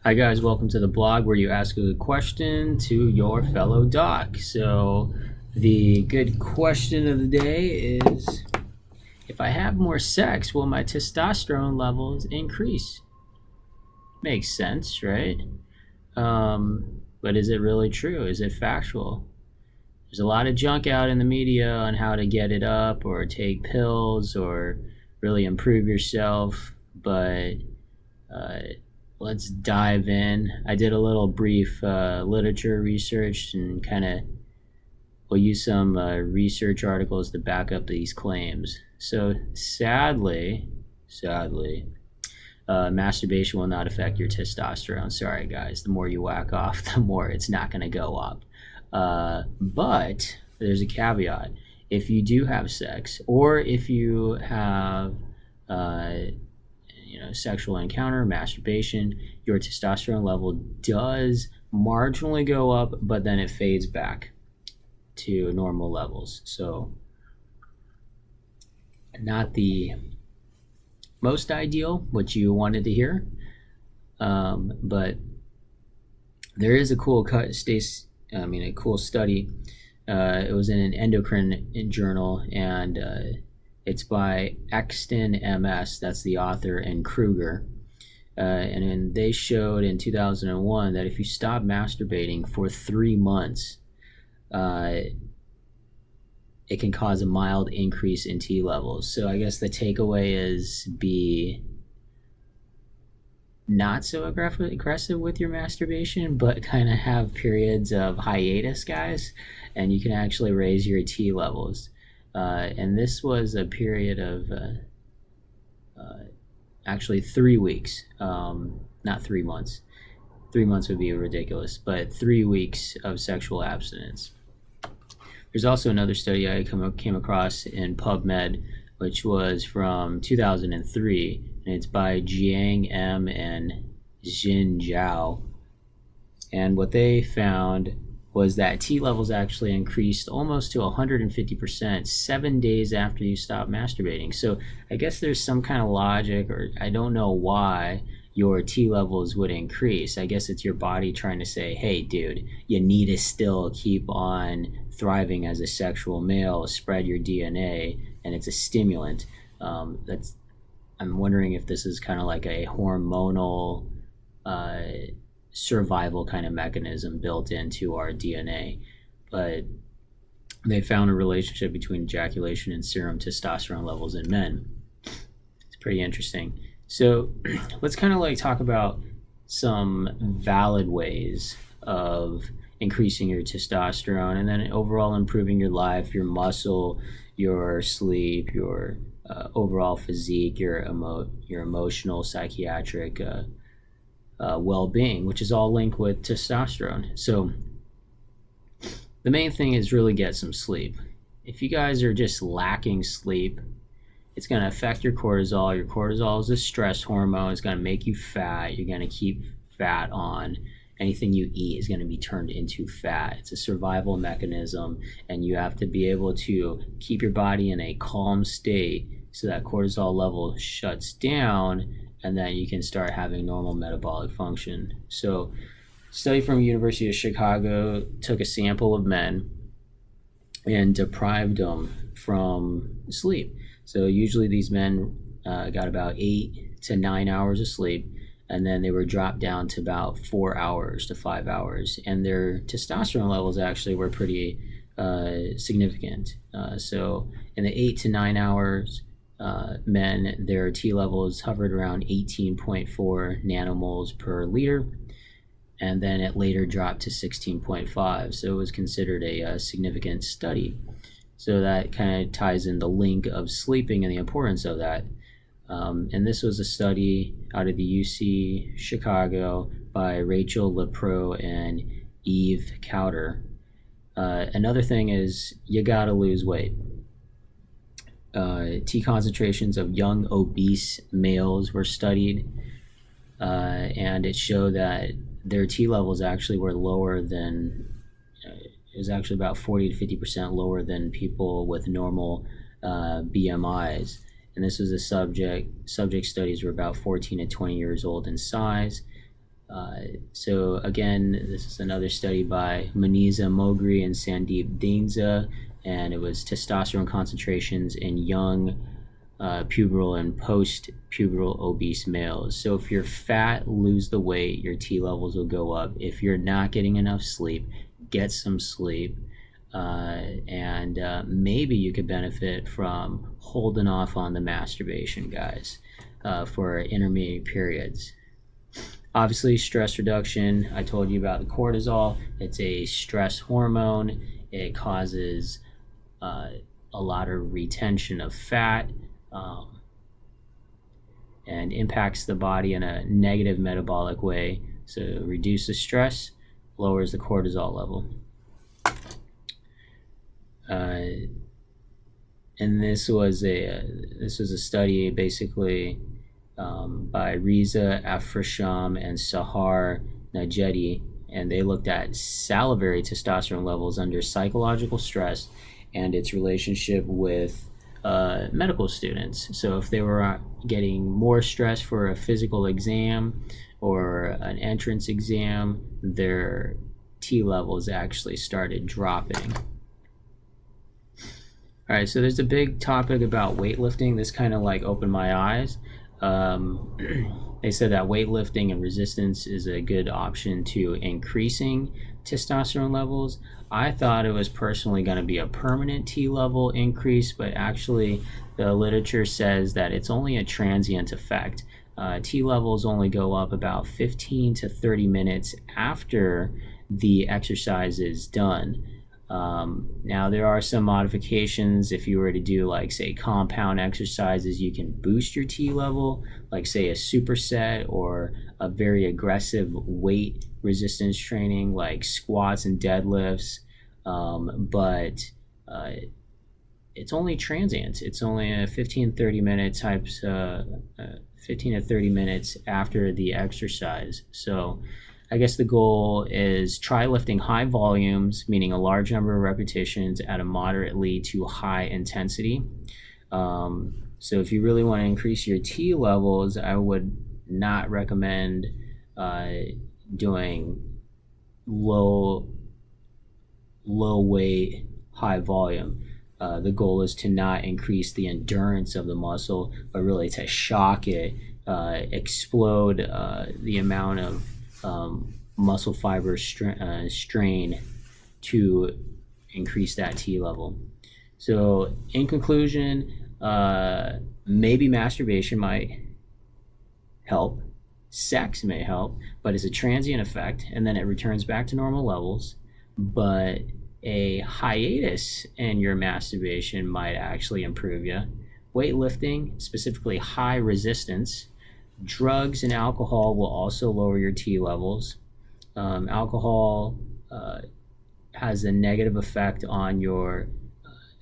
Hi guys, welcome to the blog where you ask a question to your fellow doc. So the good question of the day is, if I have more sex, will my testosterone levels increase? Makes sense, right? But is it really true? Is it factual? There's a lot of junk out in the media on how to get it up or take pills or really improve yourself, but uh, let's dive in. I did a little brief literature research and kind of will use some research articles to back up these claims. So sadly, masturbation will not affect your testosterone. Sorry, guys. The more you whack off, the more it's not going to go up. But there's a caveat. If you do have sex, or if you have sexual encounter, masturbation, your testosterone level does marginally go up, but then it fades back to normal levels. So, not the most ideal, what you wanted to hear, but there is a cool a cool study. It was in an endocrine journal, and it's by Exton MS. That's the author, and Kruger. And then they showed in 2001 that if you stop masturbating for 3 months, uh, it can cause a mild increase in T levels. So I guess the takeaway is be not so aggressive with your masturbation, but kind of have periods of hiatus, guys, and you can actually raise your T levels. And this was a period of actually 3 weeks, not 3 months. 3 months would be ridiculous, but 3 weeks of sexual abstinence. There's also another study I came across in PubMed, which was from 2003, and it's by Jiang M and Jin Zhao. And what they found was that T levels actually increased almost to 150% 7 days after you stop masturbating. So I guess there's some kind of logic, or I don't know why your T levels would increase. I guess it's your body trying to say, hey, dude, you need to still keep on thriving as a sexual male, spread your DNA, and it's a stimulant. I'm wondering if this is kind of like a hormonal uh, survival kind of mechanism built into our DNA. But they found a relationship between ejaculation and serum testosterone levels in men. It's pretty interesting. So let's kind of like talk about some valid ways of increasing your testosterone and then overall improving your life, your muscle, your sleep, your overall physique, your emotional, psychiatric well-being, which is all linked with testosterone. So the main thing is really get some sleep. If you guys are just lacking sleep, it's going to affect your cortisol. Your cortisol is a stress hormone. It's going to make you fat. You're going to keep fat on. Anything you eat is going to be turned into fat. It's a survival mechanism, and you have to be able to keep your body in a calm state so that cortisol level shuts down, and then you can start having normal metabolic function. So, a study from University of Chicago took a sample of men and deprived them from sleep. So usually these men got about 8 to 9 hours of sleep, and then they were dropped down to about 4 hours to 5 hours, and their testosterone levels actually were pretty significant. So in the 8 to 9 hours, men, their T levels hovered around 18.4 nanomoles per liter, and then it later dropped to 16.5. So it was considered a significant study. So that kind of ties in the link of sleeping and the importance of that. And this was a study out of the UC Chicago by Rachel Lepro and Eve Cowder. Another thing is you gotta lose weight. T concentrations of young obese males were studied, and it showed that their T levels actually were lower than it was actually about 40 to 50% lower than people with normal BMIs. And this was a subject studies were about 14 to 20 years old in size. So again, this is another study by Maniza Mogri and Sandeep Deenza, and it was testosterone concentrations in young pubertal and post-pubertal obese males. So if you're fat, lose the weight, your T levels will go up. If you're not getting enough sleep, get some sleep. And maybe you could benefit from holding off on the masturbation, guys, for intermediate periods. Obviously, stress reduction. I told you about the cortisol. It's a stress hormone. It causes a lot of retention of fat and impacts the body in a negative metabolic way. So reduces stress, lowers the cortisol level. And this was a study basically by Reza Afrasham and Sahar Najedi, and they looked at salivary testosterone levels under psychological stress and its relationship with medical students. So if they were getting more stress for a physical exam or an entrance exam, their T levels actually started dropping. All right, so there's a big topic about weightlifting. This kind of like opened my eyes. They said that weightlifting and resistance is a good option to increasing testosterone levels. I thought it was personally going to be a permanent T level increase, but actually the literature says that it's only a transient effect. T levels only go up about 15 to 30 minutes after the exercise is done. Now there are some modifications. If you were to do like say compound exercises, you can boost your T level, like say a superset or a very aggressive weight resistance training like squats and deadlifts, but it's only transient. It's only a 15 to 30 minutes after the exercise. So I guess the goal is try lifting high volumes, meaning a large number of repetitions at a moderately to high intensity. So if you really want to increase your T levels, I would not recommend doing low weight, high volume. The goal is to not increase the endurance of the muscle, but really to shock it, explode the amount of muscle fiber strain to increase that T level. So in conclusion, maybe masturbation might help, sex may help, but it's a transient effect and then it returns back to normal levels. But a hiatus in your masturbation might actually improve you. Weightlifting, specifically high resistance, drugs and alcohol will also lower your T levels. Alcohol has a negative effect on your,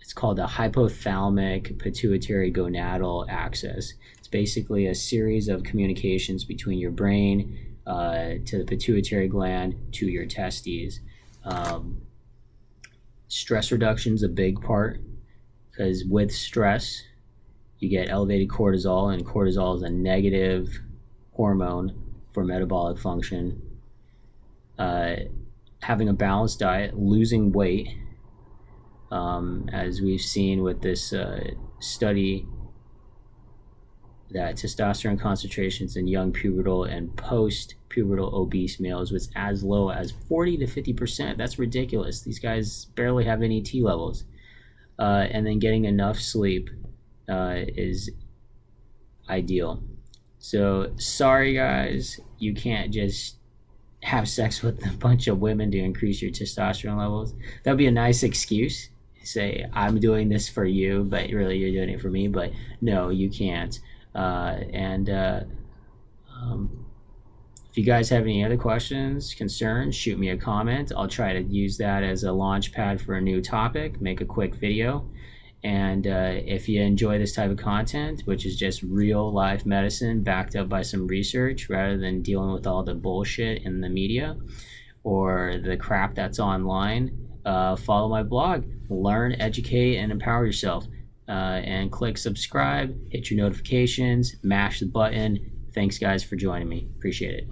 it's called the hypothalamic pituitary gonadal axis. It's basically a series of communications between your brain to the pituitary gland to your testes. Stress reduction is a big part because with stress, you get elevated cortisol, and cortisol is a negative hormone for metabolic function. Having a balanced diet, losing weight, as we've seen with this study, that testosterone concentrations in young pubertal and post-pubertal obese males was as low as 40 to 50%. That's ridiculous. These guys barely have any T levels. And then getting enough sleep is ideal. So sorry guys, you can't just have sex with a bunch of women to increase your testosterone levels. That'd be a nice excuse. Say, I'm doing this for you, but really you're doing it for me. But no, you can't. If you guys have any other questions, concerns, shoot me a comment. I'll try to use that as a launch pad for a new topic, make a quick video. And if you enjoy this type of content, which is just real life medicine backed up by some research rather than dealing with all the bullshit in the media or the crap that's online, follow my blog, learn, educate, and empower yourself. And click subscribe, hit your notifications, mash the button. Thanks guys for joining me. Appreciate it.